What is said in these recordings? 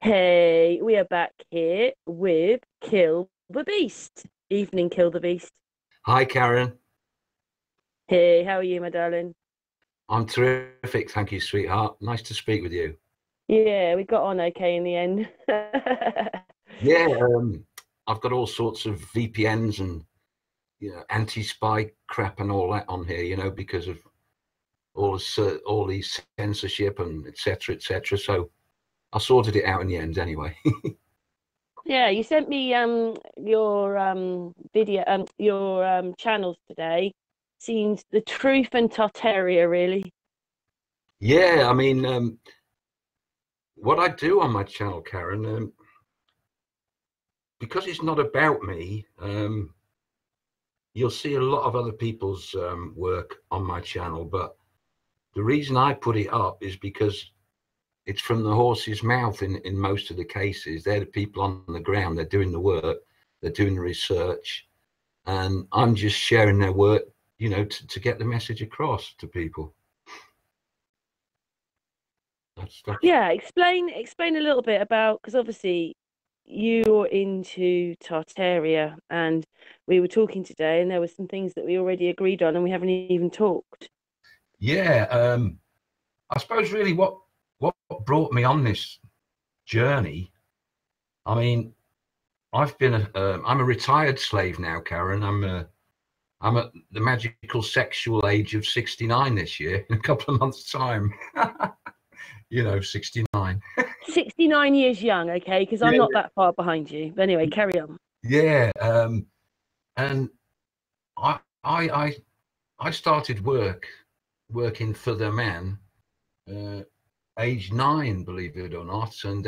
Hey, we are back here with Kill the Beast. Evening, Kill the Beast. Hi, Karen. Hey, how are you, my darling? I'm terrific. Thank you, sweetheart. Nice to speak with you. Yeah, we got on okay in the end. Yeah, I've got all sorts of VPNs and anti-spy crap and all that on here, because of all these censorship and etc. etc. So I sorted it out in the end anyway. Yeah, you sent me your video your channels today. Seems the truth and Tartaria, really. Yeah, I mean, what I do on my channel, Karen, because it's not about me. You'll see a lot of other people's work on my channel, but the reason I put it up is because it's from the horse's mouth in most of the cases. They're the people on the ground. They're doing the work. They're doing the research. And I'm just sharing their work, to get the message across to people. That's Yeah, explain a little bit about, because obviously you're into Tartaria, and we were talking today, and there were some things that we already agreed on, and we haven't even talked. yeah. I suppose really what brought me on this journey. I mean, I'm a retired slave now, Karen. I'm at the magical sexual age of 69 this year, in a couple of months' time. 69. 69 years young, okay, because I'm Yeah, not that far behind you. But anyway, carry on. yeah. And I, I, I, I started working for the man, uh, age 9, believe it or not, and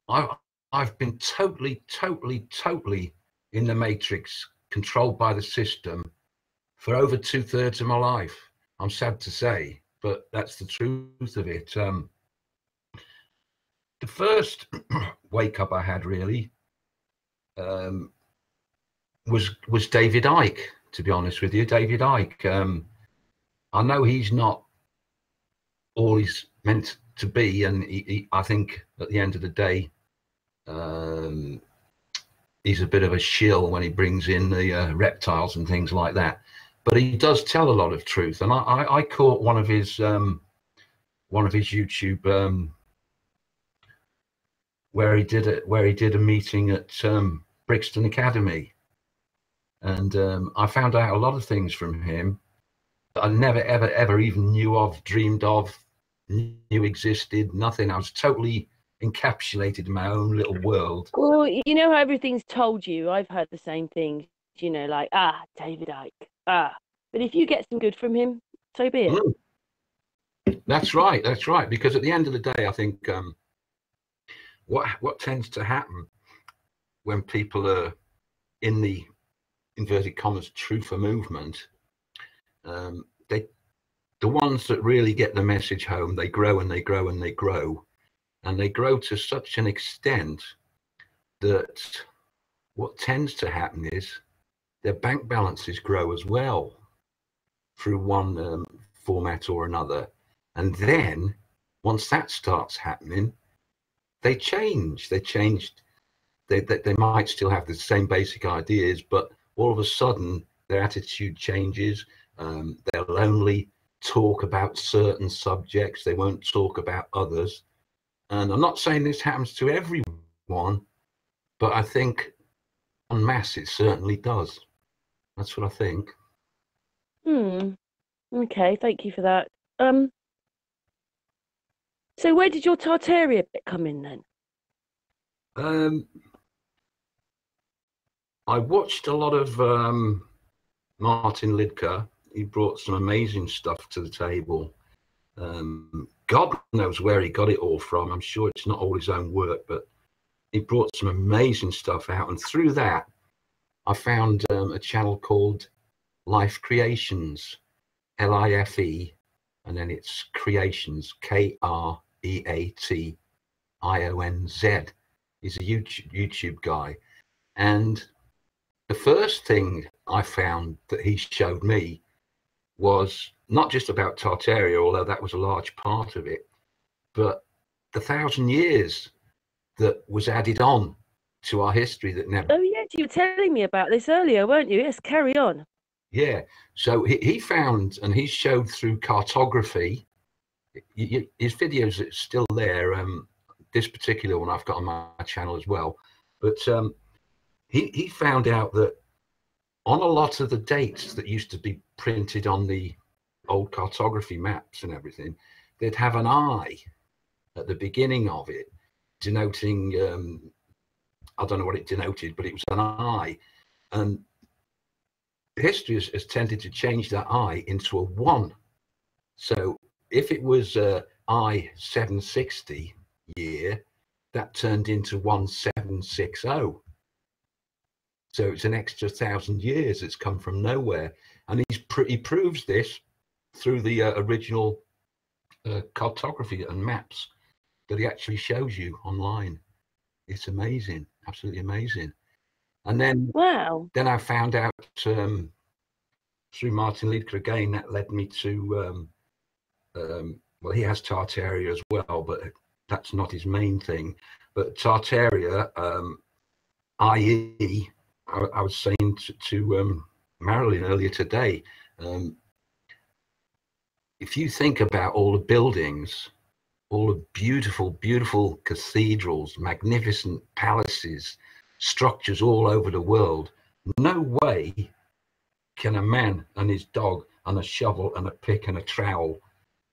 I've I've been totally in the matrix, controlled by the system for over 2/3 of my life. I'm sad to say, but that's the truth of it. The first wake up I had really um, was David Icke. To be honest with you, David Icke. I know he's not all he's meant to be, and I think at the end of the day, um, he's a bit of a shill when he brings in the reptiles and things like that. But he does tell a lot of truth, and I caught one of his YouTube where he did a meeting at Brixton Academy, and I found out a lot of things from him that I never ever even knew of, dreamed of, knew existed. Nothing. I was totally encapsulated in my own little world. Well, you know how everything's told you. I've heard the same thing, like, David Icke. But if you get some good from him, so be it. Mm, that's right. That's right. Because at the end of the day, I think what tends to happen when people are in the inverted commas truther movement, they the ones that really get the message home, they grow and they grow and they grow, and they grow to such an extent that what tends to happen is their bank balances grow as well through one format or another. And then once that starts happening, they change. They might still have the same basic ideas, but all of a sudden their attitude changes. They'll only talk about certain subjects. They won't talk about others. And I'm not saying this happens to everyone, but I think en masse it certainly does. That's what I think. Hmm. Okay, thank you for that. Um, so where did your Tartaria bit come in then? Um, I watched a lot of Martin Lidker. He brought some amazing stuff to the table. God knows where he got it all from. I'm sure it's not all his own work, but he brought some amazing stuff out. And through that, I found a channel called Life Creations, LIFE, and then it's Creations, KREATIONZ. He's a YouTube guy. And the first thing I found that he showed me was not just about Tartaria, although that was a large part of it, but the 1,000 years that was added on to our history that never. Oh yes, you were telling me about this earlier, weren't you? Yes, carry on. Yeah. So he found, and he showed through cartography. His videos are still there. This particular one I've got on my channel as well. But he found out that on a lot of the dates that used to be printed on the old cartography maps and everything, they'd have an I at the beginning of it, denoting, I don't know what it denoted, but it was an I. And history has tended to change that I into a 1. So if it was I 760 year, that turned into 1760. So it's an extra 1,000 years that's come from nowhere. And he proves this through the original cartography and maps that he actually shows you online. It's amazing, absolutely amazing. And then, Wow. Then I found out through Martin Liedker again, that led me to, well, he has Tartaria as well, but that's not his main thing. But Tartaria, i.e., I was saying to Marilyn earlier today, if you think about all the buildings, all the beautiful, beautiful cathedrals, magnificent palaces, structures all over the world, no way can a man and his dog and a shovel and a pick and a trowel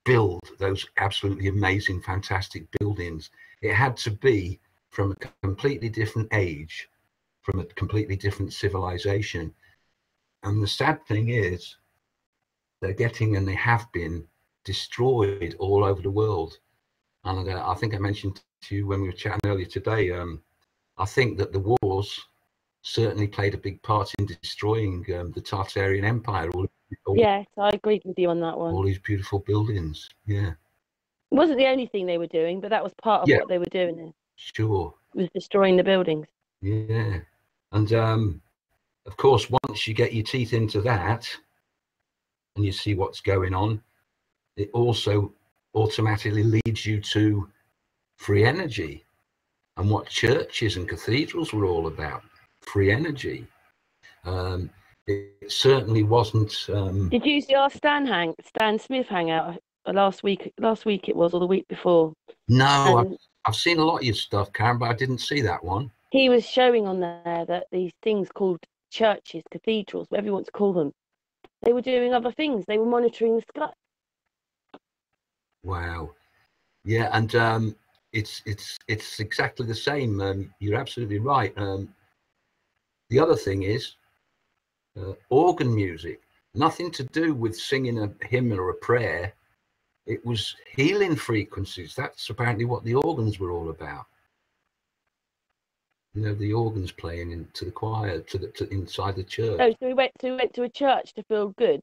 build those absolutely amazing, fantastic buildings. It had to be from a completely different age, from a completely different civilization. And the sad thing is, they're getting, and they have been, destroyed all over the world. And I think I mentioned to you when we were chatting earlier today, I think that the wars certainly played a big part in destroying the Tartarian Empire. Yes, I agreed with you on that one. All these beautiful buildings, yeah. It wasn't the only thing they were doing, but that was part of what they were doing. Sure. Was destroying the buildings. Yeah. And of course, once you get your teeth into that and you see what's going on, it also automatically leads you to free energy and what churches and cathedrals were all about. Free energy. It certainly wasn't. Did you see our Stan Smith hangout last week? Last week it was, or the week before? No, I've seen a lot of your stuff, Karen, but I didn't see that one. He was showing on there that these things called churches, cathedrals, whatever you want to call them, they were doing other things. They were monitoring the sky. Wow. Yeah, and it's exactly the same. You're absolutely right. The other thing is organ music, nothing to do with singing a hymn or a prayer. It was healing frequencies. That's apparently what the organs were all about. You know, the organs playing into the choir, to inside the church. Oh, so we went to a church to feel good.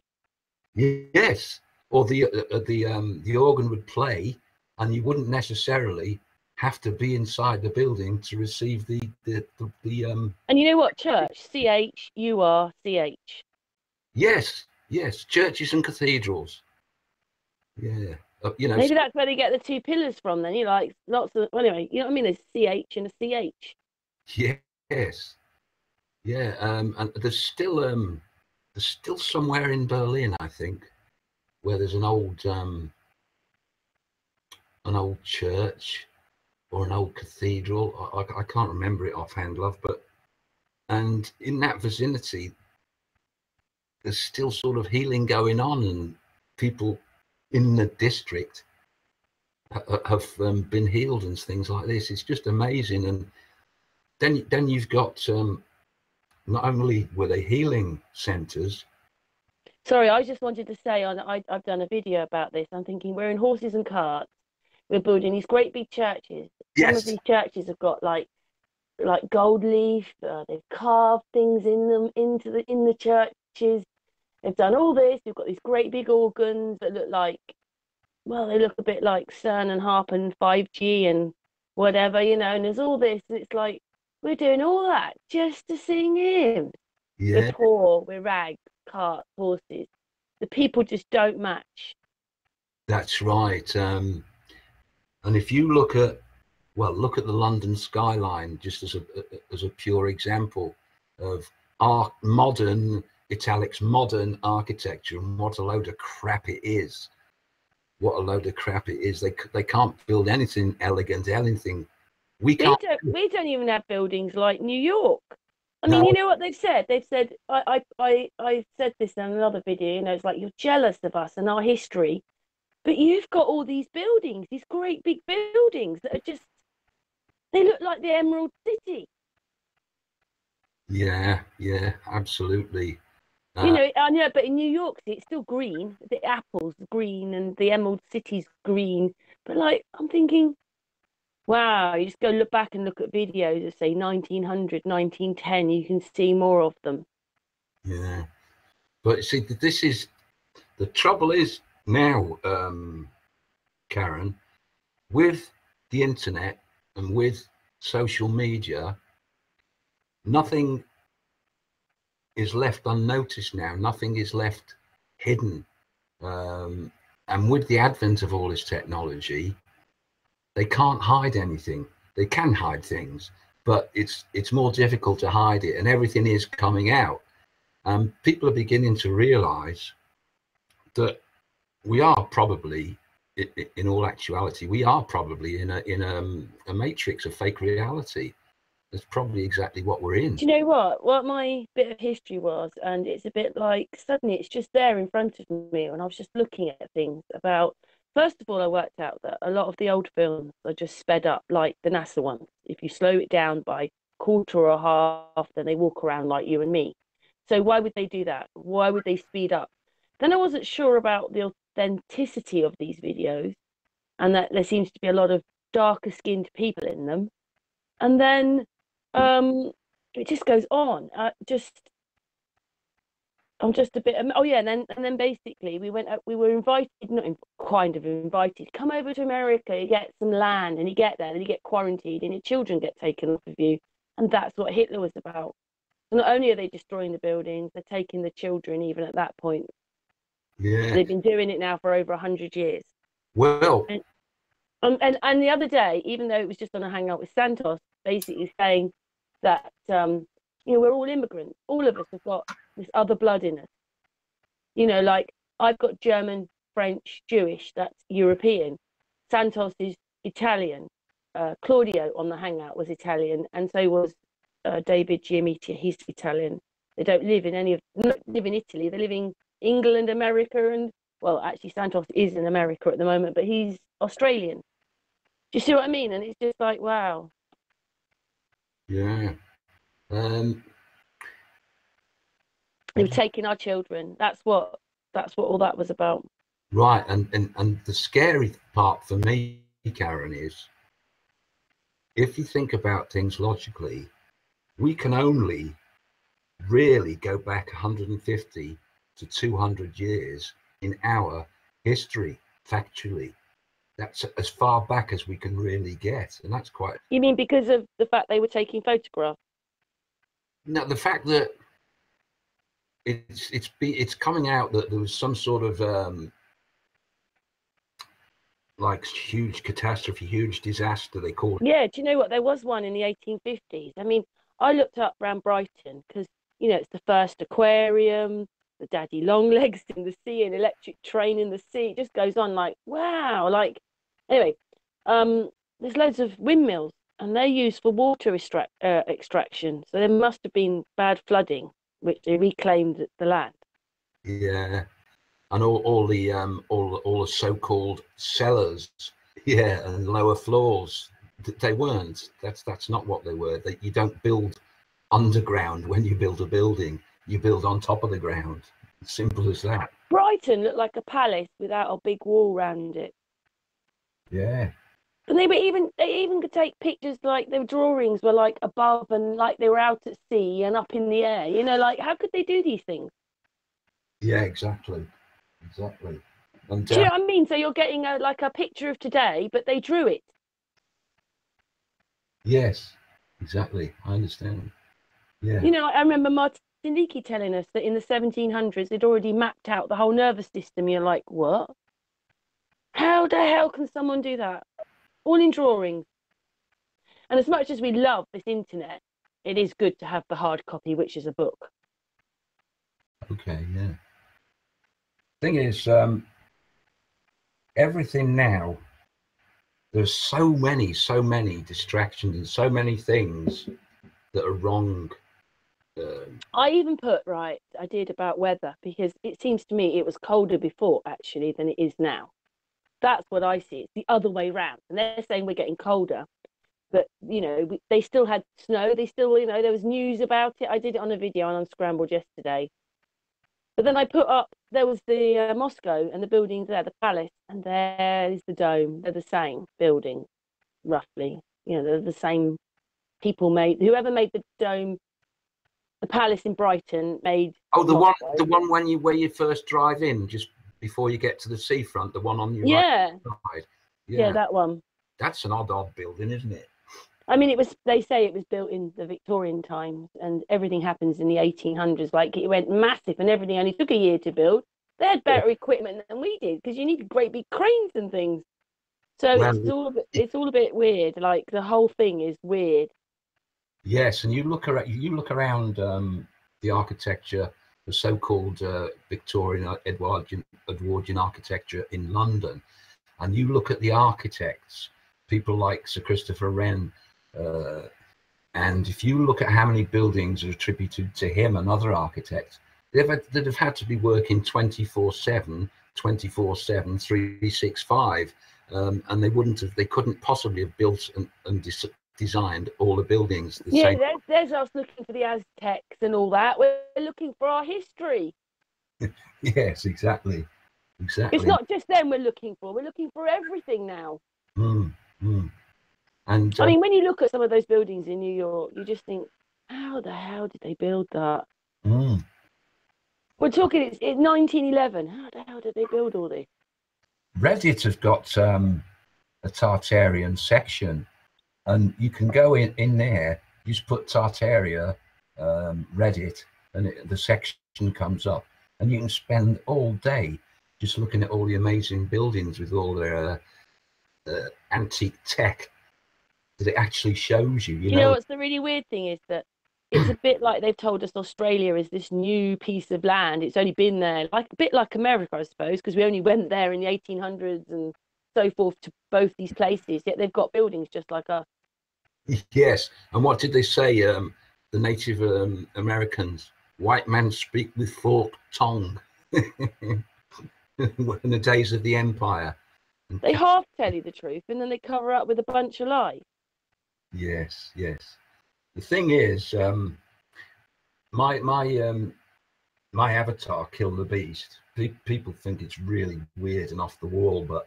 Yes, or the organ would play, and you wouldn't necessarily have to be inside the building to receive the And you know what? Church, CHURCH. Yes, churches and cathedrals. Yeah, you know. Maybe that's where they get the 2 pillars from. Then you like lots of. Well, anyway, you know what I mean? There's CH and a CH. Yes, yeah. And there's still somewhere in Berlin, I think, where there's an old church or an old cathedral. I can't remember it offhand, love, and in that vicinity, there's still sort of healing going on, and people in the district have been healed and things like this. It's just amazing. And then you've got not only were they healing centres. Sorry, I just wanted to say I've done a video about this. I'm thinking we're in horses and carts. We're building these great big churches. Yes. Some of these churches have got like gold leaf. They've carved things in them in the churches. They've done all this. We've got these great big organs that look like, well, they look a bit like CERN and HARP and 5G and whatever, you know. And there's all this, and it's like we're doing all that just to sing hymns. Yeah. We're poor. We're rags, carts, horses. The people just don't match. That's right. And if you look at, well, look at the London skyline, just as a pure example of modern italics, modern architecture, and what a load of crap it is. What a load of crap it is. They can't build anything elegant, anything. We can't. We don't even have buildings like New York. I mean, you No. know what they've said? They've said I said this in another video, you know, it's like you're jealous of us and our history, but you've got all these buildings, these great big buildings that are just they look like the Emerald City. Yeah, yeah, absolutely. You know, I know, but in New York, it's still green. The apple's green and the Emerald City's green. But like, I'm thinking, wow, you just go look back and look at videos of say 1900, 1910, you can see more of them. Yeah, but see, this is the trouble is now, Karen, with the internet and with social media, nothing is left unnoticed now. Nothing is left hidden. And with the advent of all this technology, they can't hide anything. They can hide things, but it's more difficult to hide it, and everything is coming out. People are beginning to realize that we are probably, in all actuality, we are probably in a matrix of fake reality. That's probably exactly what we're in. Do you know what my bit of history was? And it's a bit like suddenly it's just there in front of me. And I was just looking at things about, first of all, I worked out that a lot of the old films are just sped up, like the NASA ones. If you slow it down by quarter or half, then they walk around like you and me. So why would they do that? Why would they speed up? Then I wasn't sure about the authenticity of these videos and that there seems to be a lot of darker skinned people in them. And then it just goes on. I'm just a bit. Oh yeah, and then basically we went. We were invited, not in, kind of invited. Come over to America, you get some land, and you get there, and you get quarantined, and your children get taken off of you, and that's what Hitler was about. So not only are they destroying the buildings, they're taking the children. Even at that point, Yeah. they've been doing it now for over 100 years. Well. And the other day, even though it was just on a hangout with Santos, basically saying that you know, we're all immigrants. All of us have got this other blood in us. You know, like I've got German, French, Jewish. That's European. Santos is Italian. Claudio on the hangout was Italian, and so was David Giamatti. He's Italian. They don't live in live in Italy. They live in England, America, and well, actually Santos is in America at the moment, but he's Australian. Do you see what I mean? And it's just like, wow. Yeah. They were taking our children. That's what all that was about. Right. And the scary part for me, Karen, is if you think about things logically, we can only really go back 150 to 200 years in our history, factually. That's as far back as we can really get, and that's quite. You mean because of the fact they were taking photographs? No, the fact that it's coming out that there was some sort of like huge catastrophe, huge disaster, they call it. Yeah, do you know what? There was one in the 1850s. I mean, I looked up around Brighton because, you know, it's the first aquarium, the daddy long legs in the sea, an electric train in the sea. It just goes on like, wow. Like, anyway, there's loads of windmills and they're used for water extraction. So there must have been bad flooding, which they reclaimed the land. Yeah. And all the so-called cellars, yeah, and lower floors, they weren't. That's not what they were. You don't build underground when you build a building. You build on top of the ground. Simple as that. Brighton looked like a palace without a big wall around it. Yeah. And they even could take pictures like their drawings were like above and like they were out at sea and up in the air. You know, like how could they do these things? Yeah, exactly. Exactly. And do you know what I mean? So you're getting like a picture of today, but they drew it. Yes, exactly. I understand. Yeah. You know, I remember Martin Leakey telling us that in the 1700s they'd already mapped out the whole nervous system. You're like, what? How the hell can someone do that? all in drawings. And as much as we love this internet, it is good to have the hard copy, which is a book. Okay, yeah. Thing is, everything now, there's so many distractions and so many things that are wrong. I even put, right, I did about weather, because it seems to me it was colder before actually than it is now. That's what I see. It's the other way round. And they're saying we're getting colder. But, you know, they still had snow. They still, you know, there was news about it. I did it on a video on Unscrambled yesterday. But then I put up, there was the Moscow and the buildings there, the palace, and there is the dome. They're the same building, roughly. You know, they're the same people made, whoever made the dome, the palace in Brighton made. Oh, the one where you first drive in, just before you get to the seafront, the one on your right side. Yeah, that one. That's an odd building, isn't it? I mean, they say it was built in the Victorian times, and everything happens in the 1800s. Like, it went massive and everything only took a year to build. They had better equipment than we did, because you need great big cranes and things. So it's all a bit weird. Like, the whole thing is weird. Yes, and you look around the architecture, the so-called Victorian Edwardian architecture in London, and you look at the architects, people like Sir Christopher Wren, and if you look at how many buildings are attributed to him and other architects, they'd have had to be working 24/7, 365, and they couldn't possibly have built and designed all the buildings the same. There's us looking for the Aztecs and all that. We're looking for our history. Yes, exactly. It's not just them we're looking for everything now. And I mean, when you look at some of those buildings in New York, you just think, how the hell did they build that? We're talking, it's 1911. How the hell did they build all this? Reddit has got a Tartarian section, and you can go in there, you just put Tartaria Reddit, and the section comes up, and you can spend all day just looking at all the amazing buildings with all their antique tech that it actually shows you. You know what's the really weird thing is that it's a bit like they've told us Australia is this new piece of land. It's only been there, like a bit like America, I suppose, because we only went there in the 1800s and so forth to both these places, yet they've got buildings just like us. Yes, and what did they say? The Native Americans, white men speak with forked tongue. In the days of the empire. They half tell you the truth and then they cover up with a bunch of lies. Yes. The thing is, my avatar, Kill the Beast, people think it's really weird and off the wall, but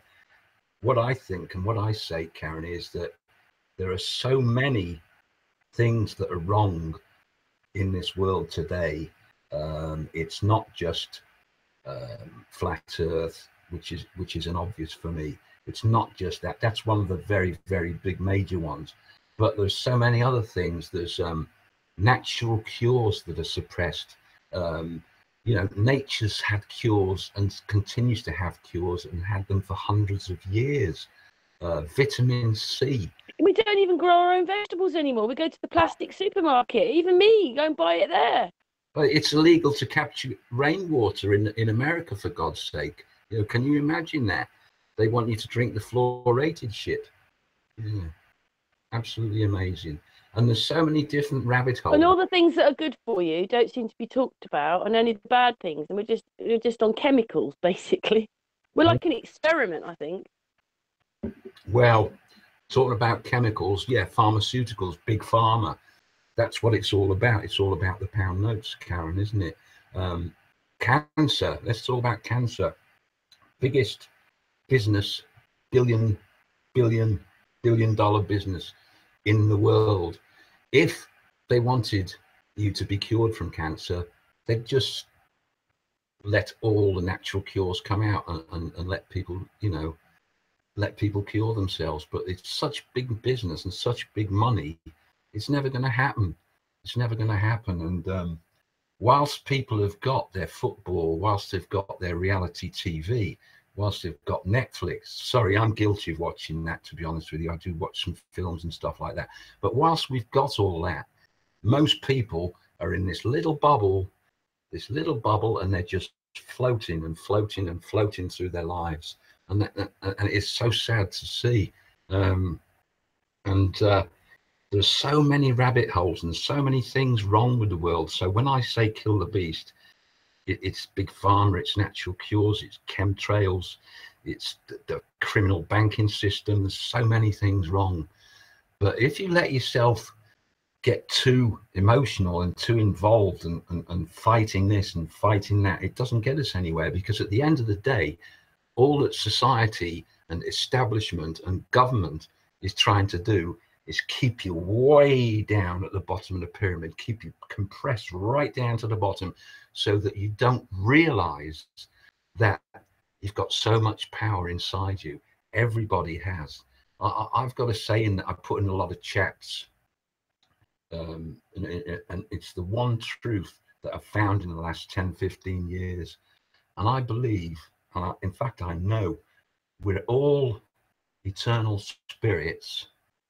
what I think and what I say, Karen, is that there are so many things that are wrong in this world today. It's not just flat Earth, which is an obvious for me. It's not just that. That's one of the very, very big major ones. But there's so many other things. There's natural cures that are suppressed. Nature's had cures and continues to have cures and had them for hundreds of years. Vitamin C. We don't even grow our own vegetables anymore. We go to the plastic supermarket. Even me, go and buy it there. But it's illegal to capture rainwater in America, for God's sake. Can you imagine that? They want you to drink the fluoridated shit. Yeah, absolutely amazing. And there's so many different rabbit holes. And all the things that are good for you don't seem to be talked about, and only the bad things. And we're just on chemicals, basically. We're like an experiment, I think. Well, talking about chemicals, yeah, pharmaceuticals, big pharma. That's what it's all about. It's all about the pound notes, Karen, isn't it? Cancer. Let's talk about cancer. Biggest business, billion dollar business in the world. If they wanted you to be cured from cancer, they'd just let all the natural cures come out and let people, cure themselves. But it's such big business and such big money, it's never going to happen. It's never going to happen. And whilst people have got their football, whilst they've got their reality TV, whilst they've got Netflix. Sorry, I'm guilty of watching that, to be honest with you. I do watch some films and stuff like that. But whilst we've got all that, most people are in this little bubble, and they're just floating and floating and floating through their lives. And it's so sad to see. There's so many rabbit holes and so many things wrong with the world. So when I say kill the beast, it's big pharma, it's natural cures, it's chemtrails, it's the criminal banking system. There's so many things wrong. But if you let yourself get too emotional and too involved and fighting this and fighting that, it doesn't get us anywhere, because at the end of the day, all that society and establishment and government is trying to do is keep you way down at the bottom of the pyramid, keep you compressed right down to the bottom, so that you don't realize that you've got so much power inside you. Everybody has. I've got to say, in that I put in a lot of chats, and it's the one truth that I've found in the last 10, 15 years. And I believe, in fact, I know, we're all eternal spirits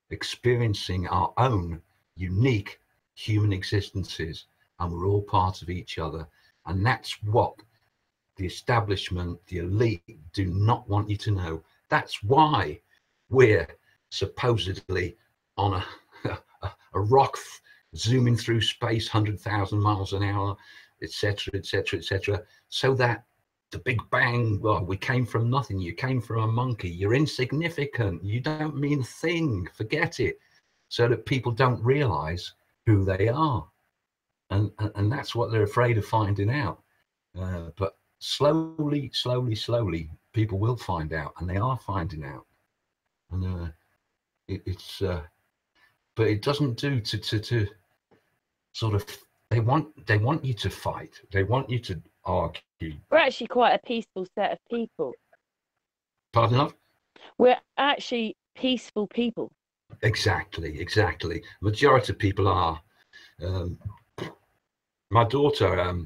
experiencing our own unique human existences, and we're all part of each other. And that's what the establishment, the elite, do not want you to know. That's why we're supposedly on a rock zooming through space 100,000 miles an hour, etc., etc., etc., so that the Big Bang, well, we came from nothing, you came from a monkey, you're insignificant, you don't mean a thing, forget it, so that people don't realize who they are. And that's what they're afraid of finding out. But slowly, people will find out, and they are finding out. And but it doesn't do to sort of, they want you to fight, they want you to argue. We're actually quite a peaceful set of people. Pardon love? We're actually peaceful people. Exactly. Majority of people are. My daughter,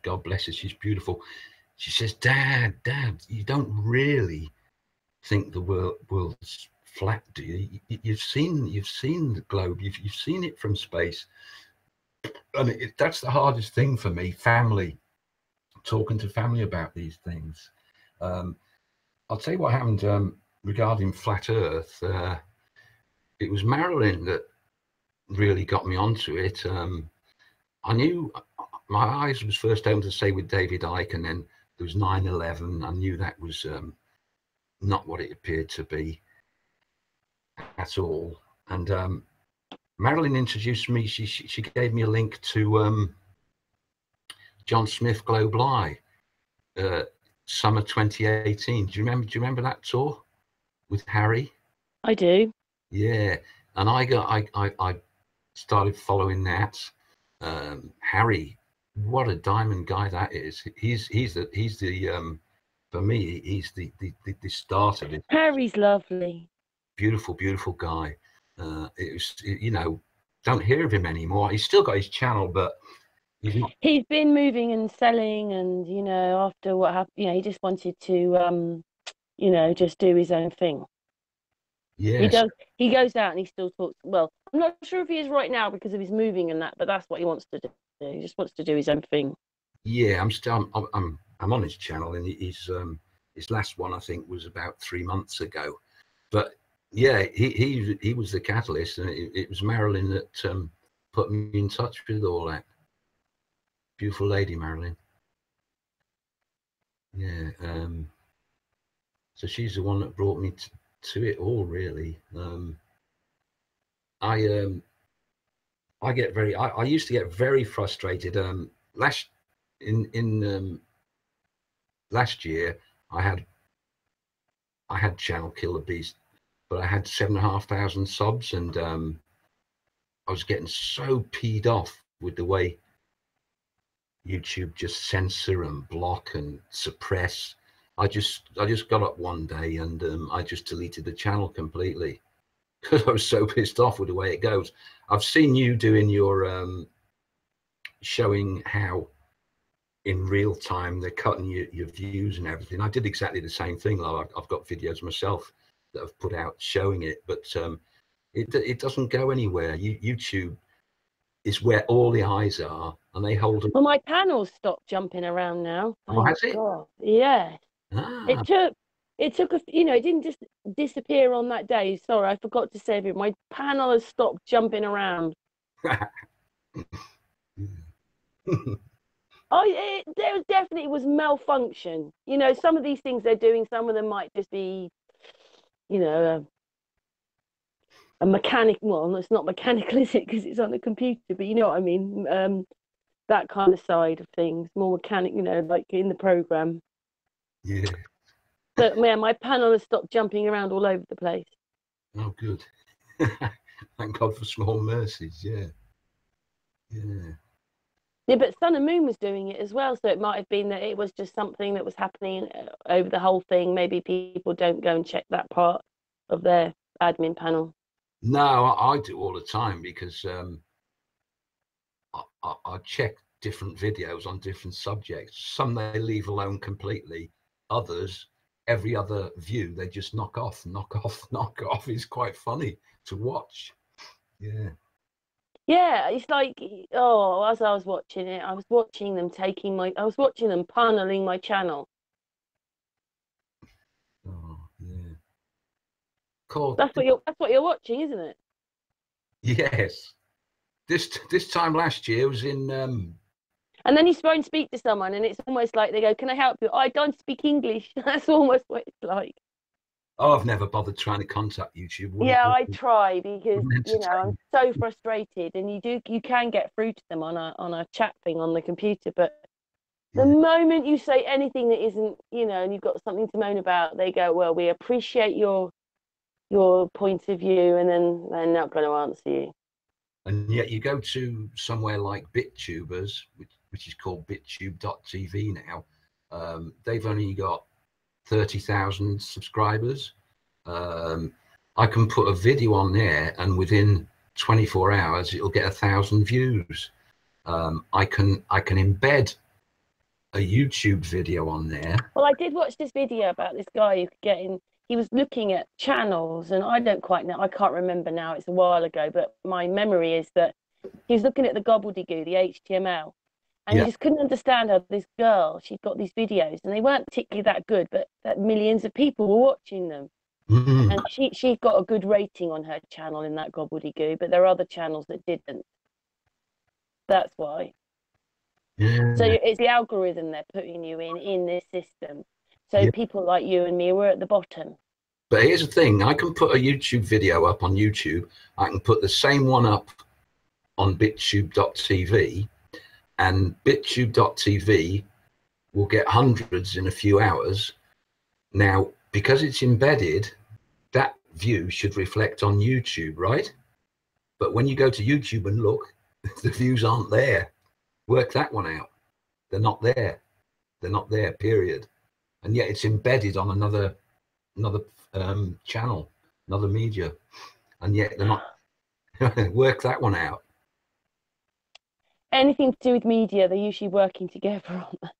God bless her, she's beautiful. She says, Dad, you don't really think the world's flat, do you? You've seen the globe, you've seen it from space. And that's the hardest thing for me, family, talking to family about these things. I'll tell you what happened regarding flat Earth. It was Marilyn that really got me onto it. I knew my eyes was first opened to say with David Icke, and then there was 9/11. I knew that was not what it appeared to be at all. And Marilyn introduced me. She gave me a link to John Smith Global Eye, summer 2018. Do you remember that tour with Harry? I do. Yeah, and I started following that. Harry, what a diamond guy that is. He's the for me, he's the start of it. Harry's lovely. Beautiful guy. Don't hear of him anymore. He's still got his channel, but he's not. He's been moving and selling, and after what happened, he just wanted to just do his own thing. Yes. He goes out and he still talks. Well, I'm not sure if he is right now because of his moving and that, but that's what he wants to do. He just wants to do his own thing. Yeah, I'm on his channel, and his last one I think was about 3 months ago. But yeah, he was the catalyst, and it was Marilyn that put me in touch with all that. Beautiful lady, Marilyn. Yeah. So she's the one that brought me to it all, really. I used to get very frustrated. Last year I had channel Kill the Beast, but I had 7,500 subs, and I was getting so peed off with the way YouTube just censor and block and suppress. I just got up one day and I just deleted the channel completely because I was so pissed off with the way it goes. I've seen you doing your showing how in real time. They're cutting your views and everything. I did exactly the same thing. Like I've got videos myself that I've put out showing it, but it doesn't go anywhere. YouTube is where all the eyes are, and they hold them. Well, my panels stopped jumping around now. Oh, Thank has it? God. Yeah. Ah. It took it didn't just disappear on that day. Sorry, I forgot to say it. My panel has stopped jumping around. There definitely was malfunction. Some of these things they're doing, some of them might just be, you know, a mechanic. Well, it's not mechanical, is it? Because it's on the computer. But you know what I mean. That kind of side of things, more mechanic. Like in the program. Yeah. But yeah, my panel has stopped jumping around all over the place. Oh, good. Thank God for small mercies. Yeah. Yeah. Yeah, but Sun and Moon was doing it as well, so it might have been that it was just something that was happening over the whole thing. Maybe people don't go and check that part of their admin panel. No, I do all the time because I check different videos on different subjects. Some they leave alone completely. Others, every other view, they just knock off, knock off, knock off. It's quite funny to watch. Yeah. Yeah, it's like, oh, as I was watching it, I was watching them paneling my channel. Oh, yeah. Cool. That's what you're watching, isn't it? Yes. This time last year was in And then you try and speak to someone, and it's almost like they go, "Can I help you?" I don't speak English. That's almost what it's like. oh, I've never bothered trying to contact YouTube. Yeah, I try because Wouldn't I'm entertain. so frustrated, and you can get through to them on a chat thing on the computer, but the Yeah. moment you say anything that isn't, and you've got something to moan about, they go, "Well, we appreciate your point of view," and then they're not going to answer you. And yet you go to somewhere like BitTubers, which is called BitTube.tv now. They've only got 30,000 subscribers. I can put a video on there, and within 24 hours, it'll get 1,000 views. I can embed a YouTube video on there. Well, I did watch this video about this guy who could get in. He was looking at channels, and I don't quite know. I can't remember now. It's a while ago, but my memory is that he was looking at the gobbledygook, the HTML, and he Yeah. just couldn't understand how this girl, she'd got these videos, and they weren't particularly that good, but that millions of people were watching them. Mm. And she got a good rating on her channel in that gobbledygook, but there are other channels that didn't. That's why. Yeah. So it's the algorithm they're putting you in this system. So Yeah. people like you and me were at the bottom. But here's the thing: I can put a YouTube video up on YouTube. I can put the same one up on BitTube.tv, and BitTube.tv will get hundreds in a few hours. Now, because it's embedded, that view should reflect on YouTube, right? But when you go to YouTube and look, the views aren't there. Work that one out. They're not there. They're not there, period. And yet it's embedded on another channel, another media. And yet they're not. Work that one out. Anything to do with media, they're usually working together on that.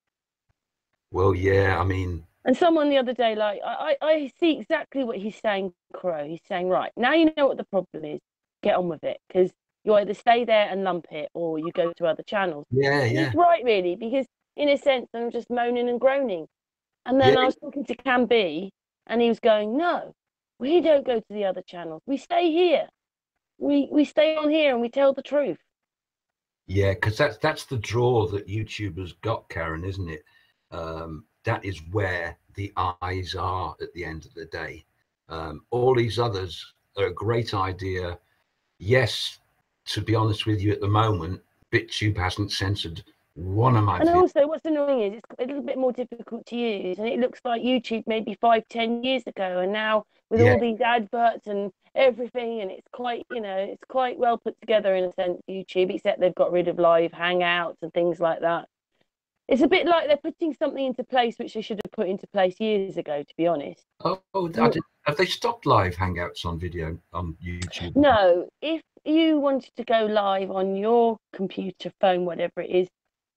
Well, yeah, I mean, And someone the other day, like, I see exactly what he's saying, Crow. He's saying, right, now you know what the problem is, get on with it. Because you either stay there and lump it or you go to other channels. yeah, And yeah, he's right, really, because in a sense, I'm just moaning and groaning. And then yeah, I was talking to Cam B, and he was going, no, we don't go to the other channels. We stay here. We stay on here and we tell the truth. yeah. Because that's the draw that YouTubers got, Karen, isn't it? That is where the eyes are at the end of the day. All these others are a great idea. Yes, to be honest with you, at the moment, BitTube hasn't censored one of my And videos. also, what's annoying is it's a little bit more difficult to use, and it looks like YouTube maybe 5, 10 years ago, and now with Yeah, all these adverts and everything, and it's quite, it's quite well put together in a sense, YouTube, except they've got rid of live hangouts and things like that. It's a bit like they're putting something into place which they should have put into place years ago, to be honest. have they stopped live hangouts on video on YouTube? No, if you wanted to go live on your computer, phone, whatever it is,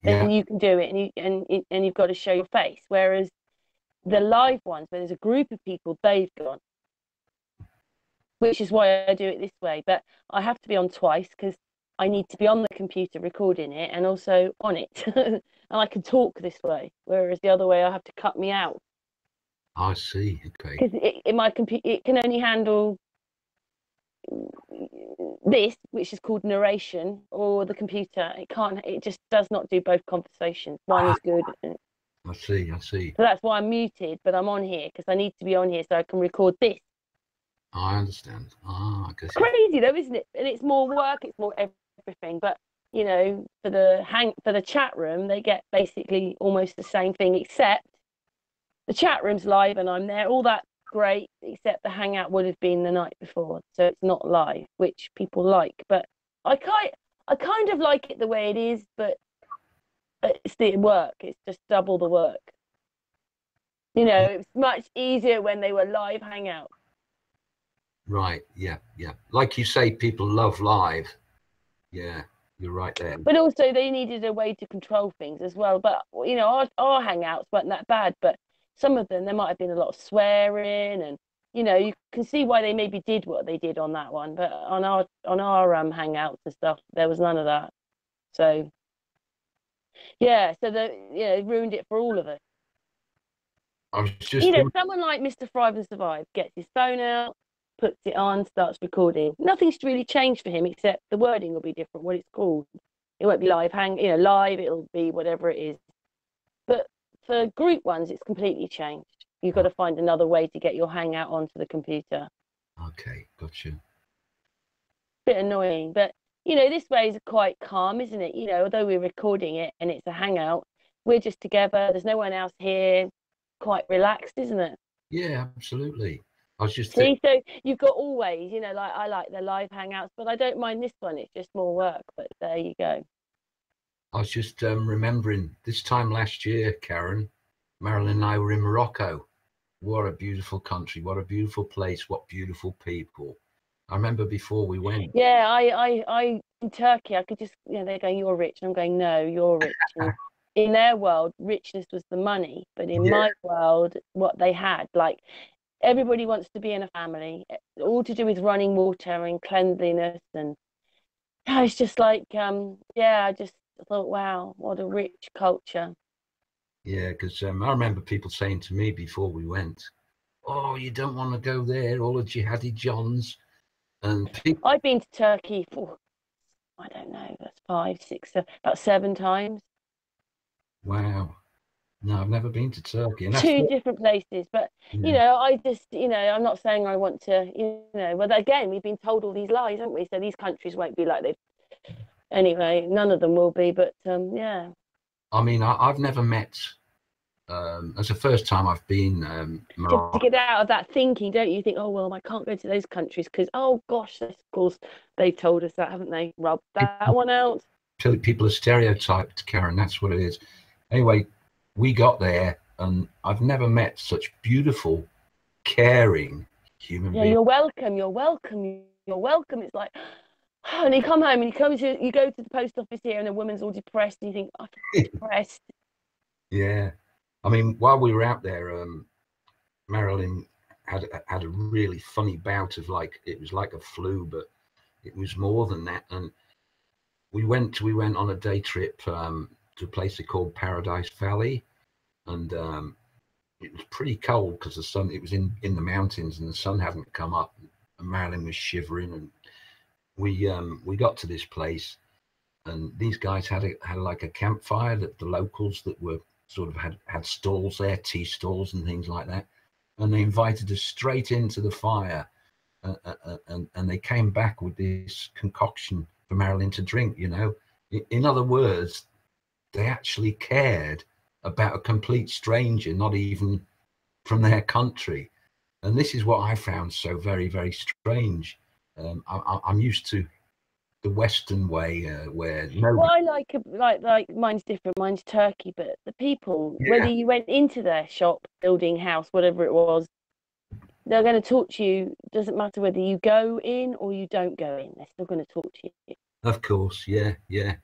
then Yeah, you can do it, and you've got to show your face. Whereas the live ones, where there's a group of people, they've gone, which is why I do it this way. But I have to be on twice because I need to be on the computer recording it and also on it. And I can talk this way, whereas the other way I have to cut me out I see. Okay. because in my computer it can only handle this, which is called narration, or the computer. It can't. It just does not do both conversations. One is good. So I see. I see. that's why I'm muted, but I'm on here because I need to be on here so I can record this. I understand. Ah, I guess It's crazy though, isn't it? And it's more work, it's more everything. But for the chat room, they get basically almost the same thing, except the chat room's live and I'm there. All that's great, except the hangout would have been the night before, so it's not live, which people like. But I kind of like it the way it is, but it's the work. It's just double the work. It's much easier when they were live hangouts. right. Yeah, yeah. Like you say, people love live. Yeah, you're right there. But also they needed a way to control things as well. But our hangouts weren't that bad, but some of them there might have been a lot of swearing, and you can see why they maybe did what they did on that one. But on our hangouts and stuff, there was none of that. So yeah, so it ruined it for all of us. I was just Someone like Mr. Thrive and Survive gets his phone out, puts it on, starts recording. Nothing's really changed for him except the wording will be different, what it's called. It won't be live live, it'll be whatever it is. But for group ones, it's completely changed. You've got to find another way to get your hangout onto the computer. okay. Gotcha. Bit annoying, but this way is quite calm, isn't it? Although we're recording it and it's a hangout, we're just together. There's no one else here. Quite relaxed, isn't it? Yeah, absolutely. I was just See, so you've got always, like I like the live hangouts, but I don't mind this one. It's just more work, but there you go. I was just remembering this time last year, Karen, Marilyn and I were in Morocco. What a beautiful country! What a beautiful place! What beautiful people! I remember before we went. Yeah, I in Turkey, I could just, they're going, you're rich. And I'm going, no, you're rich. And in their world, richness was the money. But in Yeah, my world, what they had, like everybody wants to be in a family, all to do with running water and cleanliness. And it's just like, I just thought, wow, what a rich culture. yeah, because I remember people saying to me before we went, "Oh, you don't want to go there, all the jihadi Johns." And people, I've been to Turkey for, I don't know, that's 5, 6, about 7 times. wow, no, I've never been to Turkey, and that's Two what, different places, but yeah, I just, I'm not saying I want to, but again, we've been told all these lies, haven't we? So these countries won't be like they, anyway, none of them will be, but yeah. I mean, I've never met. That's the first time I've been You have to Morocco. get out of that thinking, don't you? Think, oh well, I can't go to those countries because, oh gosh, of course they've told us that, haven't they? Rub that one out. People are stereotyped, Karen. That's what it is. Anyway, we got there, and I've never met such beautiful, caring human Yeah, beings. you're welcome. You're welcome. You're welcome. It's like, and you come home and you go to the post office here, and the woman's all depressed, and you think, I'm depressed. Yeah, I mean, while we were out there, Marilyn had a really funny bout of it was like a flu, but it was more than that. And we went on a day trip to a place they called Paradise Valley, and it was pretty cold because the sun. It was in the mountains, and the sun hadn't come up. And Marilyn was shivering, and we got to this place, and these guys had like a campfire that the locals that were sort of had stalls there, tea stalls and things like that, and they invited us straight into the fire, and they came back with this concoction for Marilyn to drink. In other words, they actually cared about a complete stranger, not even from their country. And this is what I found so very, very strange. I'm used to the Western way, where What nobody. I like mine's different. Mine's Turkey, but the people, whether Yeah, you went into their shop, building, house, whatever it was, they're going to talk to you. Doesn't matter whether you go in or you don't go in. They're still going to talk to you. of course. Yeah, yeah.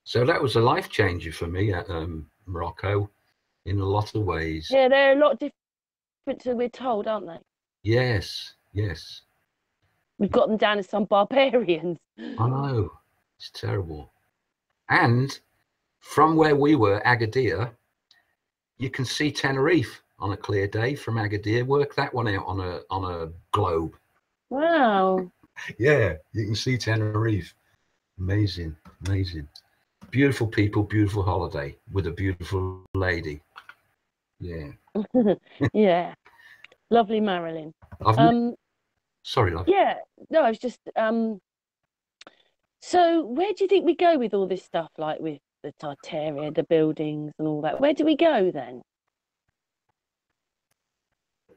So that was a life changer for me at Morocco in a lot of ways. Yeah, they're a lot different to we're told, aren't they? Yes, yes. We've got them down as some barbarians. I know. It's terrible. And from where we were, Agadir, you can see Tenerife on a clear day from Agadir. Work that one out on a globe. Wow. Yeah, you can see Tenerife. Amazing, amazing. Beautiful people, beautiful holiday with a beautiful lady. Yeah. Yeah. Lovely Marilyn. I've sorry, love. Yeah. No, I was just so where do you think we go with all this stuff, like with the Tartaria, the buildings and all that? Where do we go then?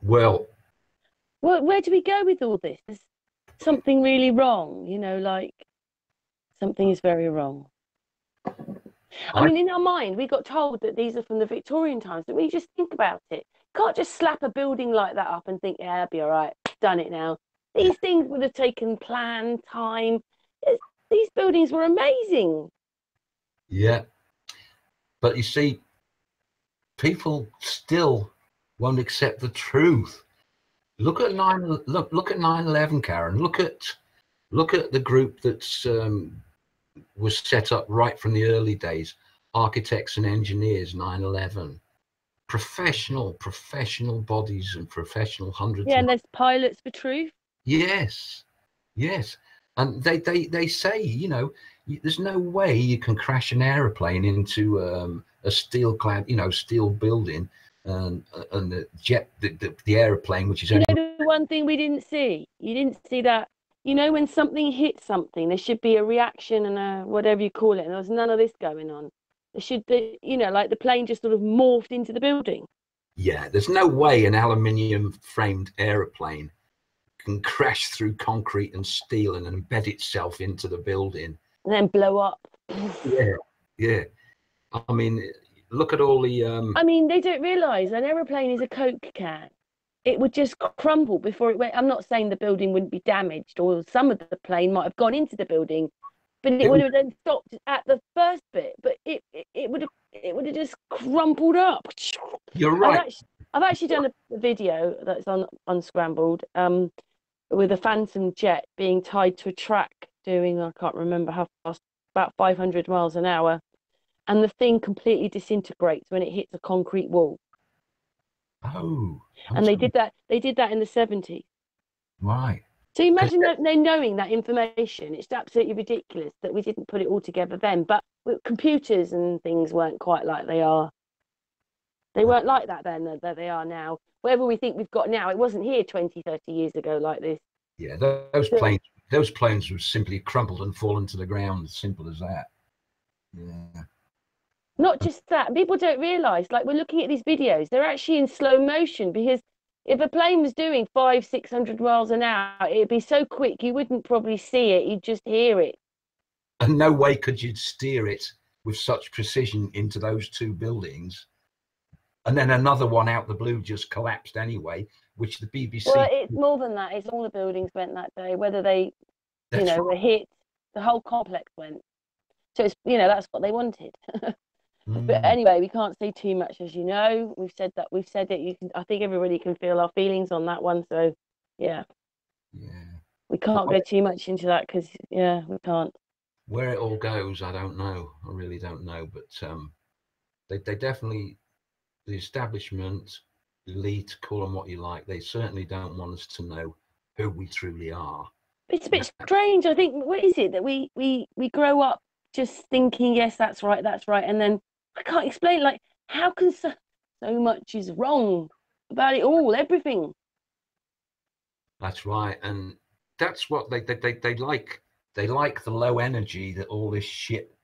Well, Where do we go with all this? There's something really wrong, like something is very wrong. I mean, in our mind, we got told that these are from the Victorian times. But we just think about it. Can't just slap a building like that up and think, yeah, I'll be all right. Done it now. These things would have taken plan, time. These buildings were amazing. yeah, but you see, people still won't accept the truth. Look at 9/11, Karen. Look at the group that's was set up right from the early days. Architects and engineers, 9/11. Professional bodies and professional hundreds. Yeah, and there's pilots for truth. Yes, yes. And they say, there's no way you can crash an aeroplane into a steel-clad, steel building, and the jet, the aeroplane, which is only. The one thing we didn't see, you didn't see that. When something hits something, there should be a reaction and a whatever you call it. And there was none of this going on. There should be, like the plane just sort of morphed into the building. Yeah, there's no way an aluminium-framed aeroplane can crash through concrete and steel and embed itself into the building and then blow up. Yeah. I mean, look at all the I mean, they don't realize an aeroplane is a Coke can. It would just crumble before it went. I'm not saying the building wouldn't be damaged, or some of the plane might have gone into the building, but it would have then stopped at the first bit. But it would have just crumpled up. You're right. I've actually done a video that's on Unscrambled with a Phantom jet being tied to a track doing, I can't remember how fast, about 500 miles an hour, and the thing completely disintegrates when it hits a concrete wall. Oh. And they did that in the 70s. Right. So imagine they knowing that information. It's absolutely ridiculous that we didn't put it all together then. But computers and things weren't quite like they are. They weren't like that then that they are now. Whatever we think we've got now, it wasn't here 20, 30 years ago like this. Yeah, those planes were simply crumpled and fallen to the ground. As simple as that. Yeah. Not just that, people don't realise, like we're looking at these videos, they're actually in slow motion, because if a plane was doing 500-600 miles an hour, it'd be so quick you wouldn't probably see it, you'd just hear it. And no way could you steer it with such precision into those two buildings. And then another one out the blue just collapsed anyway, which the BBC... Well, it's more than that. It's all the buildings went that day, whether they, were hit, the whole complex went. So it's, that's what they wanted. But anyway, we can't say too much, as you know. We've said it. I think everybody can feel our feelings on that one. So, yeah. We can't go too much into that because, we can't. Where it all goes, I don't know. I really don't know. But they definitely, the establishment, elite, call them what you like, they certainly don't want us to know who we truly are. It's a bit strange. I think, what is it that we grow up just thinking, yes, that's right, and then I can't explain, like, how can so much is wrong about it all, everything. That's right, and that's what they like. They like the low energy that all this shit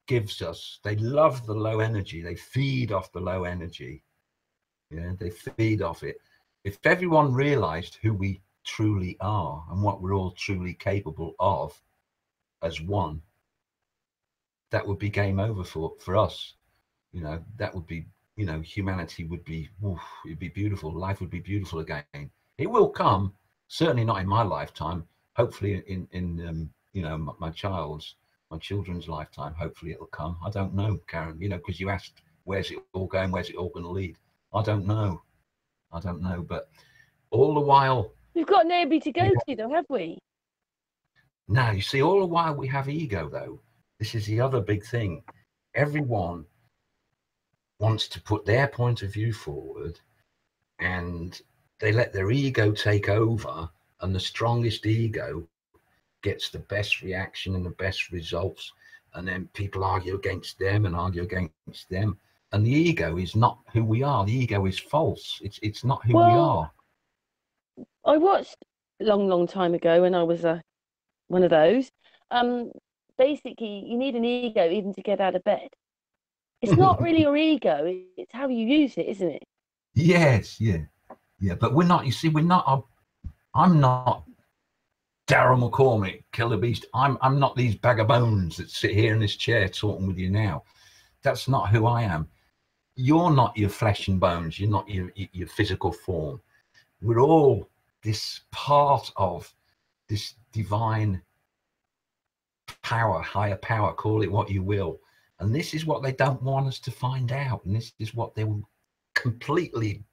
gives us. They love the low energy. They feed off the low energy. Yeah, they feed off it. If everyone realized who we truly are and what we're all truly capable of as one, that would be game over for us. That would be, humanity would be, it'd be beautiful. Life would be beautiful again. It will come, certainly not in my lifetime. Hopefully in my my children's lifetime. Hopefully it'll come. I don't know, Karen, you know, because you asked, where's it all going? Where's it all going to lead? I don't know. I don't know. But all the while, we've got nobody to go to, though, have we? No, you see, all the while we have ego, though. This is the other big thing. Everyone wants to put their point of view forward, and they let their ego take over, and the strongest ego gets the best reaction and the best results. And then people argue against them and argue against them. And the ego is not who we are. The ego is false. It's not who we are. I watched a long time ago when I was one of those. Basically, you need an ego even to get out of bed. It's not really your ego, it's how you use it, isn't it? Yes, yeah. But we're not, you see, I'm not Daryl McCormick, Killer Beast. I'm not these bag of bones that sit here in this chair talking with you now. That's not who I am. You're not your flesh and bones. You're not your physical form. We're all this part of this divine power, higher power, call it what you will. And this is what they don't want us to find out. And this is what they will completely,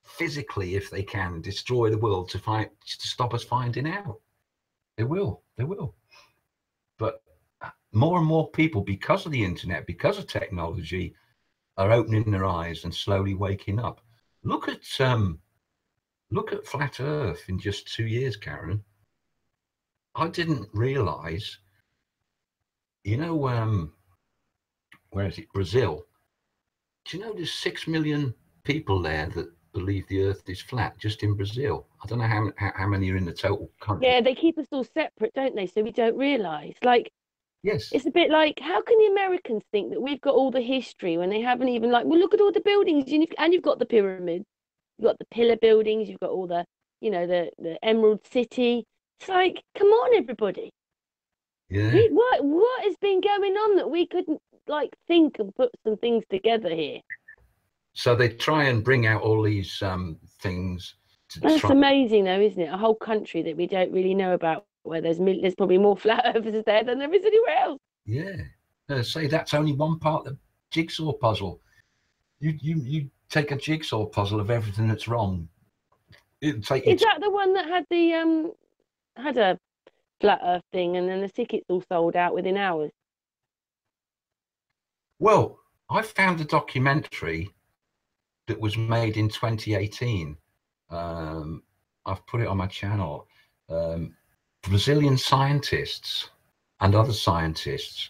physically, if they can, destroy the world to stop us finding out. They will. But more and more people, because of the internet, because of technology, are opening their eyes and slowly waking up. Look at Flat Earth in just 2 years, Karen. I didn't realize, you know, where is it? Brazil. Do you know there's 6 million people there that believe the Earth is flat, just in Brazil? I don't know how many are in the total country. Yeah, they keep us all separate, don't they? So we don't realise. Like, yes, it's a bit like, how can the Americans think that we've got all the history when they haven't even, like, well, look at all the buildings, and you've got the pyramids, you've got the pillar buildings, you've got all the, you know, the Emerald City. It's like, come on, everybody. Yeah. What has been going on that we couldn't, like, think and put some things together here? So they try and bring out all these things. That's amazing, though, isn't it? A whole country that we don't really know about, where there's probably more flat earthers there than there is anywhere else. Yeah. Say that's only one part of the jigsaw puzzle. You take a jigsaw puzzle of everything that's wrong. Is that the one that had the had a flat earth thing, and then the tickets all sold out within hours? Well, I found a documentary that was made in 2018. I've put it on my channel. Brazilian scientists and other scientists,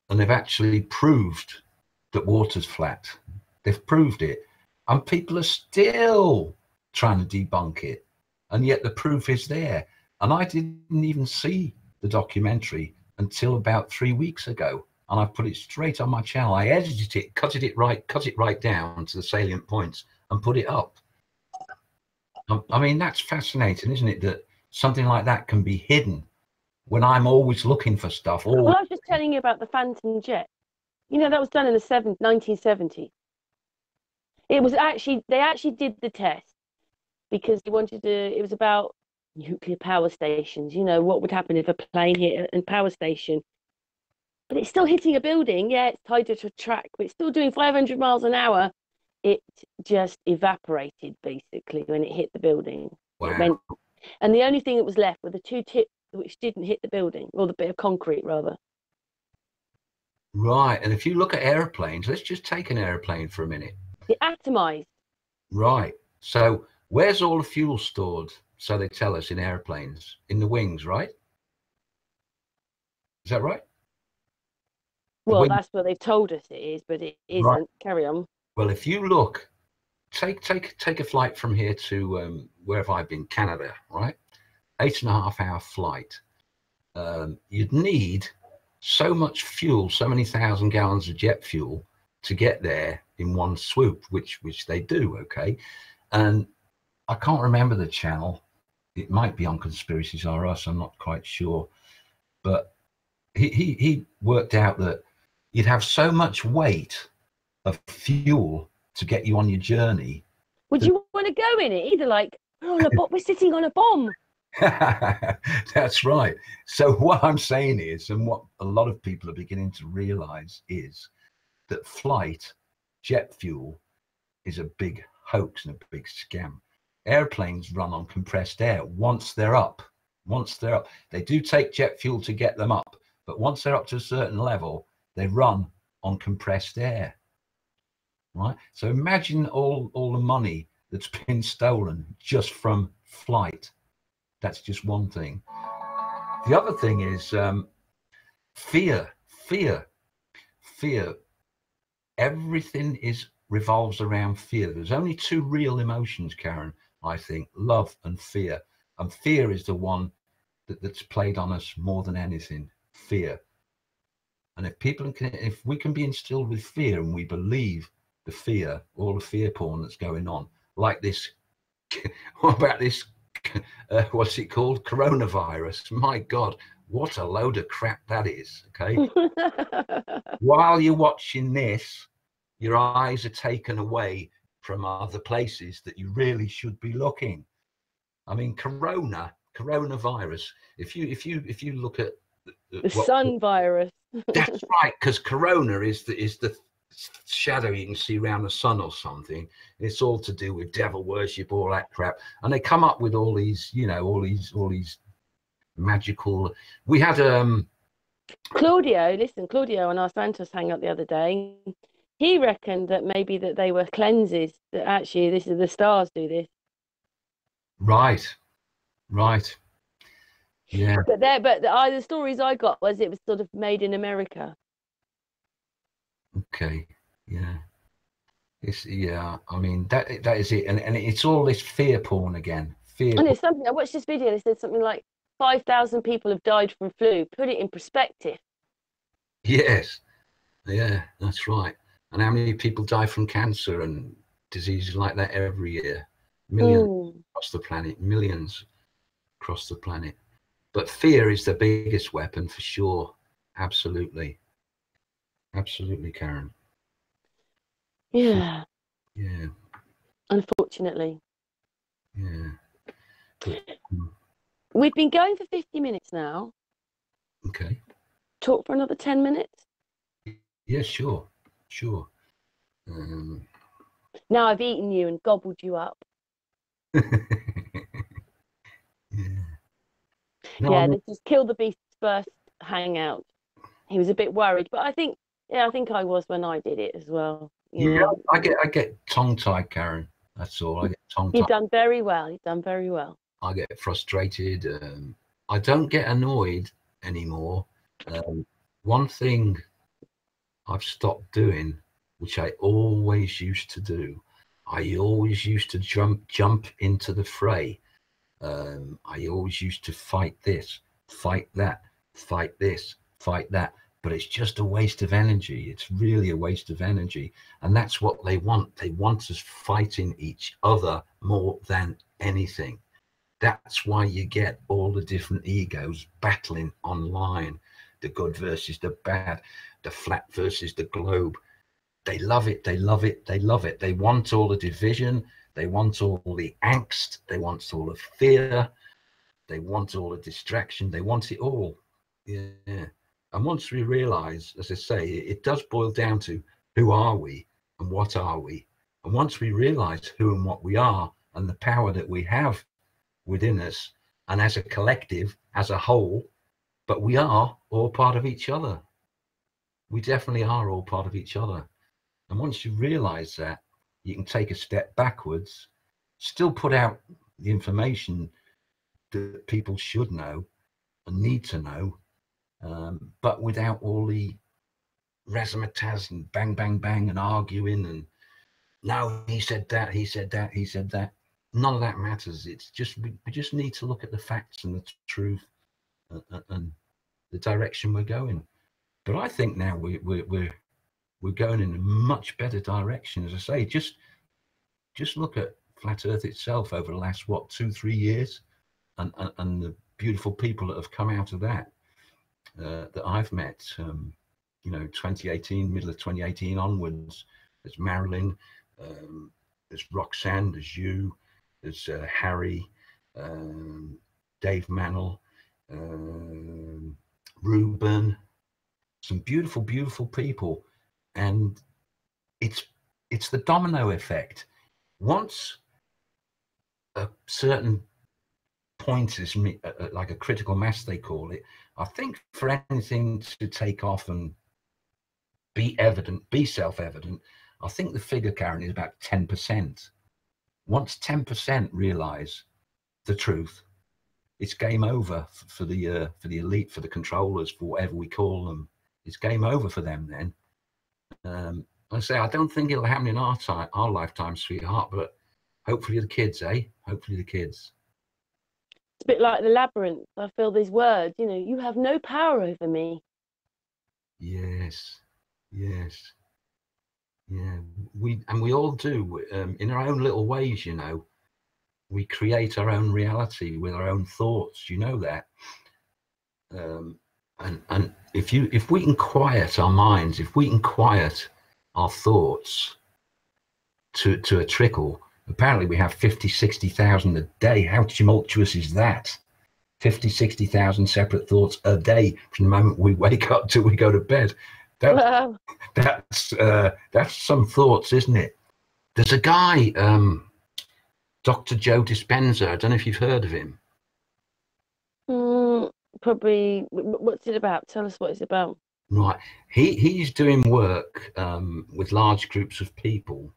and they've actually proved that water's flat. They've proved it, and people are still trying to debunk it, and yet the proof is there. And I didn't even see the documentary until about 3 weeks ago, and I put it straight on my channel. I edited it, cut it right down to the salient points, and put it up. I mean, that's fascinating, isn't it, that something like that can be hidden when I'm always looking for stuff. Well, I was just telling you about the Phantom jet. You know, that was done in the 1970s. It was they actually did the test because they wanted to, it was about nuclear power stations. You know, what would happen if a plane hit a power station? But it's still hitting a building. Yeah, it's tied to a track, but it's still doing 500 miles an hour. It just evaporated, basically, when it hit the building. Wow. It went, and the only thing that was left were the two tips which didn't hit the building, or the bit of concrete, rather. Right, and if you look at airplanes, let's just take an airplane for a minute. It atomized. Right, so where's all the fuel stored? So they tell us in airplanes, in the wings, right? Is that right? Well, that's what they've told us it is, but it isn't. Right. Carry on. Well, if you look, take a flight from here to where have I been? Canada, right? 8.5 hour flight. You'd need so much fuel, so many thousand gallons of jet fuel to get there in one swoop, which they do, okay? And I can't remember the channel. It might be on Conspiracies R Us, I'm not quite sure. But he worked out that you'd have so much weight of fuel to get you on your journey. Would you want to go in it? Either like, we're sitting on a bomb. That's right. So what I'm saying is, and what a lot of people are beginning to realize is that jet fuel, is a big hoax and a big scam. Airplanes run on compressed air once they're up. Once they're up, they do take jet fuel to get them up, but once they're up to a certain level, they run on compressed air. Right? So imagine all the money that's been stolen just from flight. That's just one thing. The other thing is fear. Everything revolves around fear. There's only two real emotions, Karen, I think: love and fear. And fear is the one that's played on us more than anything. Fear. And if we can be instilled with fear, and we believe the fear, all the fear porn that's going on, like this. What about this? What's it called? Coronavirus. My God, what a load of crap that is. Okay. While you're watching this, your eyes are taken away from other places that you really should be looking. I mean, coronavirus. If you look at the sun virus. That's right, because corona is the shadow you can see around the sun or something. It's all to do with devil worship, all that crap, and they come up with all these, all these magical. We had Claudio on our Santos hangout the other day, he reckoned that maybe that they were cleanses, that actually this is the stars do this. Right. Yeah. But the stories I got was it was sort of made in America. Okay. Yeah. I mean, that is it, and it's all this fear porn again. And it's something, I watched this video. They said something like 5,000 people have died from flu. Put it in perspective. Yes. Yeah, that's right. And how many people die from cancer and diseases like that every year? Millions across the planet. Millions across the planet. But fear is the biggest weapon for sure. Absolutely, Karen. Yeah. Yeah. Unfortunately. Yeah. We've been going for 50 minutes now. Okay. Talk for another 10 minutes? Yeah, sure. Now I've eaten you and gobbled you up. Let's just kill the beast's first hangout. He was a bit worried, but I think I was when I did it as well. You know? I get tongue-tied, Karen. That's all. I get tongue-tied. You've done very well. I get frustrated. I don't get annoyed anymore. One thing I've stopped doing, which I always used to do, I always used to jump into the fray. I always used to fight this, fight that, fight this, fight that. But it's just a waste of energy. It's really a waste of energy. And that's what they want. They want us fighting each other more than anything. That's why you get all the different egos battling online. The good versus the bad, the flat versus the globe. They love it. They want all the division. They want all the angst. They want all the fear. They want all the distraction. They want it all. Yeah. And once we realize, as I say, it does boil down to who are we and what are we? And once we realize who and what we are and the power that we have within us, and as a collective, as a whole, but we are all part of each other. We definitely are all part of each other. And once you realize that, you can take a step backwards, still put out the information that people should know and need to know, but without all the razzmatazz and bang, bang, bang and arguing and no, he said that. None of that matters. It's just we just need to look at the facts and the truth and the direction we're going. But I think now we're going in a much better direction. As I say, just look at Flat Earth itself over the last 2-3 years, and the beautiful people that have come out of that that I've met. 2018, middle of 2018 onwards. There's Marilyn, there's Roxanne, there's you, there's Harry, Dave Mannell, Ruben, some beautiful, beautiful people. And it's the domino effect. Once a certain point is like a critical mass, they call it, I think for anything to take off and be evident, be self-evident, I think the figure, Karen, is about 10%. Once 10% realize the truth, it's game over for the elite, for the controllers, for whatever we call them. It's game over for them then. I say, I don't think it'll happen in our lifetime, sweetheart, but hopefully the kids, eh? Hopefully the kids. It's a bit like the labyrinth. I feel these words, you know, you have no power over me. Yes, yes, yeah. We all do, in our own little ways, you know. We create our own reality with our own thoughts. You know that. And if we can quiet our minds, if we can quiet our thoughts to a trickle, apparently we have 50, 60,000 a day. How tumultuous is that? 50, 60,000 separate thoughts a day from the moment we wake up till we go to bed. That's some thoughts, isn't it? There's a guy, Dr. Joe Dispenza. I don't know if you've heard of him. Probably. What's it about? Tell us what it's about. Right. He's doing work with large groups of people.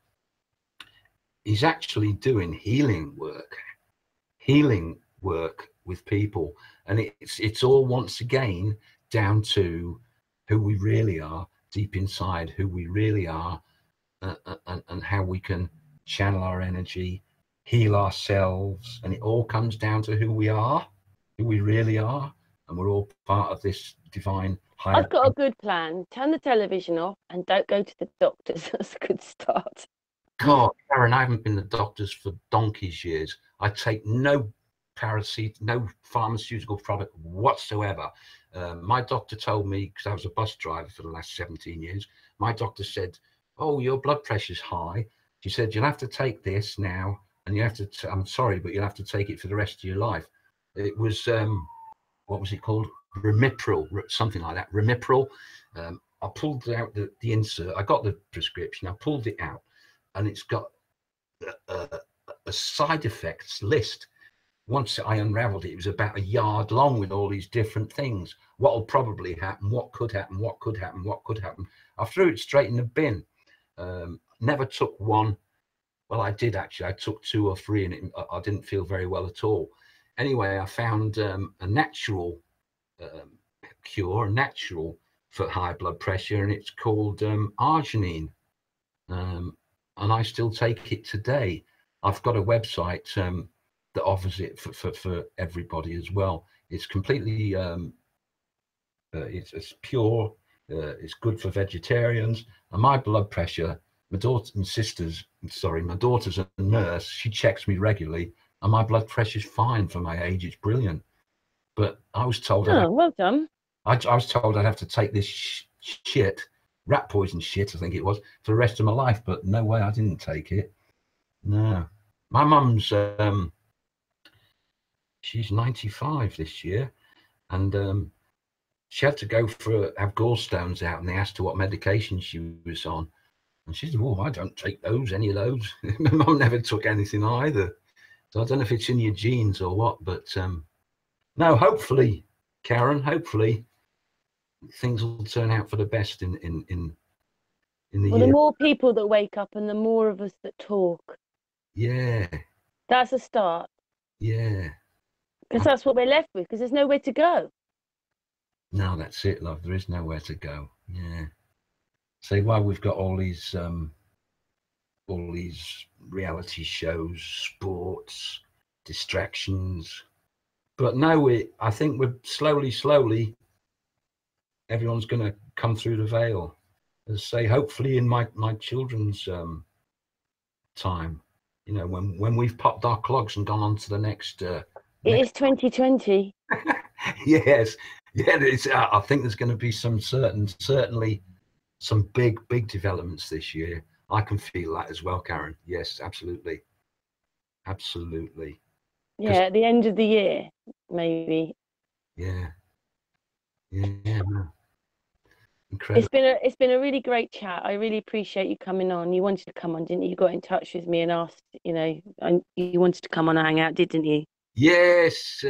He's actually doing healing work with people, and it's all once again down to who we really are deep inside, who we really are, and how we can channel our energy, heal ourselves, and it all comes down to who we are, who we really are, and we're all part of this divine higher. I've got a good plan. Turn the television off and don't go to the doctors. That's a good start. God, Karen, I haven't been to the doctors for donkey's years. I take no no pharmaceutical product whatsoever. My doctor told me, because I was a bus driver for the last 17 years, my doctor said, oh, your blood pressure's high. She said, you'll have to take this now, and you have to, I'm sorry, but you'll have to take it for the rest of your life. It was, what was it called? Remipril, something like that, Remipril. I pulled out the insert. I got the prescription. I pulled it out, and it's got a side effects list. Once I unraveled it, it was about a yard long with all these different things. What will probably happen, what could happen, what could happen, what could happen. I threw it straight in the bin. Never took one. Well, I did actually. I took 2 or 3 and I didn't feel very well at all. Anyway, I found a natural cure, natural for high blood pressure, and it's called arginine. And I still take it today. I've got a website that offers it for everybody as well. It's completely, it's pure, it's good for vegetarians. And my blood pressure, my daughter and sisters, sorry, my daughter's a nurse, she checks me regularly, and my blood pressure's fine for my age, it's brilliant. But I was told, well done. I was told I'd have to take this shit, rat poison shit, I think it was, for the rest of my life, but no way, I didn't take it. No. My mum's, she's 95 this year, and she had to go have gallstones out, and they asked her what medication she was on, and she said, oh, I don't take any of those. My mum never took anything either, so I don't know if it's in your genes or what, but no, hopefully, Karen, hopefully things will turn out for the best in the year. The more people that wake up and the more of us that talk. Yeah. That's a start. Yeah. Because that's what we're left with, because there's nowhere to go. No, that's it, love. There is nowhere to go. Yeah. See, why we've got all these reality shows, sports, distractions. But no, I think we're slowly, everyone's going to come through the veil. As I say, hopefully in my children's time, you know, when we've popped our clogs and gone on to the next. It is 2020. Yes, yeah. I think there's going to be certainly some big developments this year. I can feel that as well, Karen. Yes, absolutely. Yeah, at the end of the year, maybe. Yeah. No. Incredible. It's been a really great chat. I really appreciate you coming on. You wanted to come on, didn't you? You got in touch with me and asked, you know, and you wanted to come on and hang out, didn't you? Yes,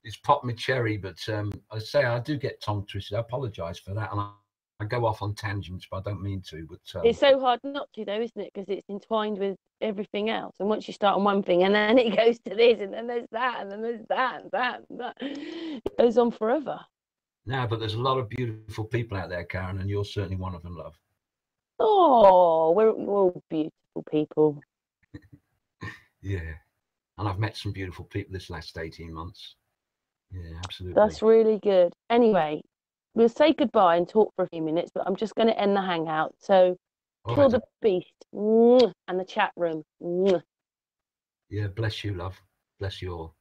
it's popped my cherry, but I say I do get tongue twisted. I apologise for that, and I go off on tangents, but I don't mean to. But It's so hard not to, though, isn't it? Because it's entwined with everything else. And once you start on one thing, and then it goes to this, and then there's that, and then there's that, and that, and that. It goes on forever. no, but there's a lot of beautiful people out there, Karen, and you're certainly one of them, love. Oh, we're all beautiful people. Yeah, and I've met some beautiful people this last 18 months. Yeah, absolutely. That's really good. Anyway, we'll say goodbye and talk for a few minutes, but I'm just going to end the hangout. So, kill the beast and the chat room. Yeah, bless you, love. Bless you all.